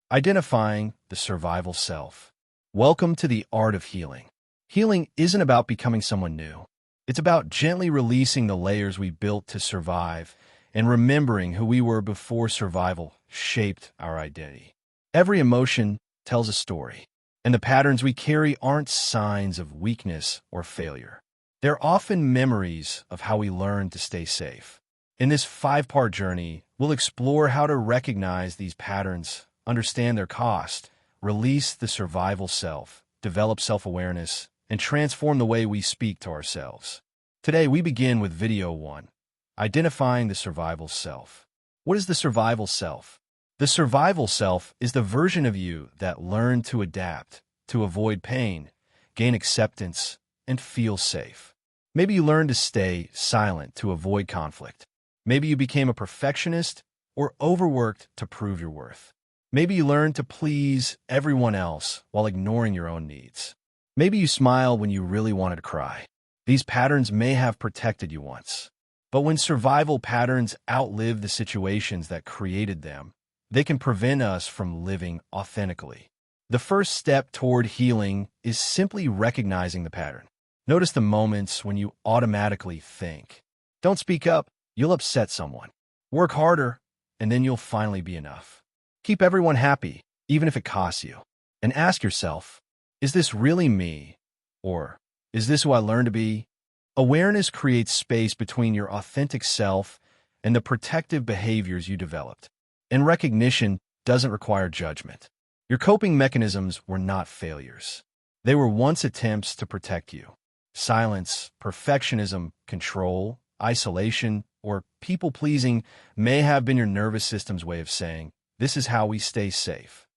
Identifying the survival self. Welcome to the art of healing. Healing isn't about becoming someone new. It's about gently releasing the layers we built to survive and remembering who we were before survival shaped our identity. Every emotion tells a story, and the patterns we carry aren't signs of weakness or failure. They're often memories of how we learned to stay safe. In this 5-part journey, we'll explore how to recognize these patterns, understand their cost, release the survival self, develop self-awareness, and transform the way we speak to ourselves. Today, we begin with video 1, identifying the survival self. What is the survival self? The survival self is the version of you that learned to adapt, to avoid pain, gain acceptance, and feel safe. Maybe you learned to stay silent to avoid conflict. Maybe you became a perfectionist or overworked to prove your worth. Maybe you learned to please everyone else while ignoring your own needs. Maybe you smile when you really wanted to cry. These patterns may have protected you once. But when survival patterns outlive the situations that created them, they can prevent us from living authentically. The first step toward healing is simply recognizing the pattern. Notice the moments when you automatically think, "Don't speak up, you'll upset someone. Work harder, and then you'll finally be enough. Keep everyone happy, even if it costs you." And ask yourself, is this really me? Or is this who I learned to be? Awareness creates space between your authentic self and the protective behaviors you developed. And recognition doesn't require judgment. Your coping mechanisms were not failures. They were once attempts to protect you. Silence, perfectionism, control, isolation, or people-pleasing may have been your nervous system's way of saying, "This is how we stay safe."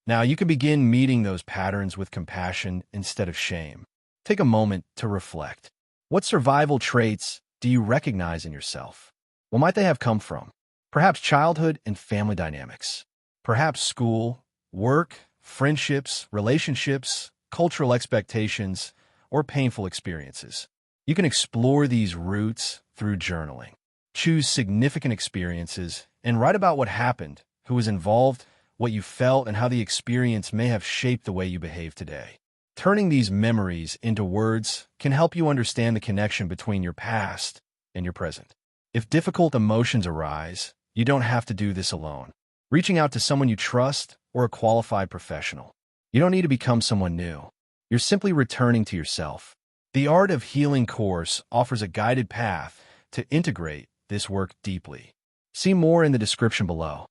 Now you can begin meeting those patterns with compassion instead of shame. Take a moment to reflect. What survival traits do you recognize in yourself? What might they have come from? Perhaps childhood and family dynamics. Perhaps school, work, friendships, relationships, cultural expectations, or painful experiences. You can explore these roots through journaling. Choose significant experiences and write about what happened, who was involved, what you felt, and how the experience may have shaped the way you behave today. Turning these memories into words can help you understand the connection between your past and your present. If difficult emotions arise, you don't have to do this alone. Reaching out to someone you trust or a qualified professional. You don't need to become someone new. You're simply returning to yourself. The Art of Healing course offers a guided path to integrate this work deeply. See more in the description below.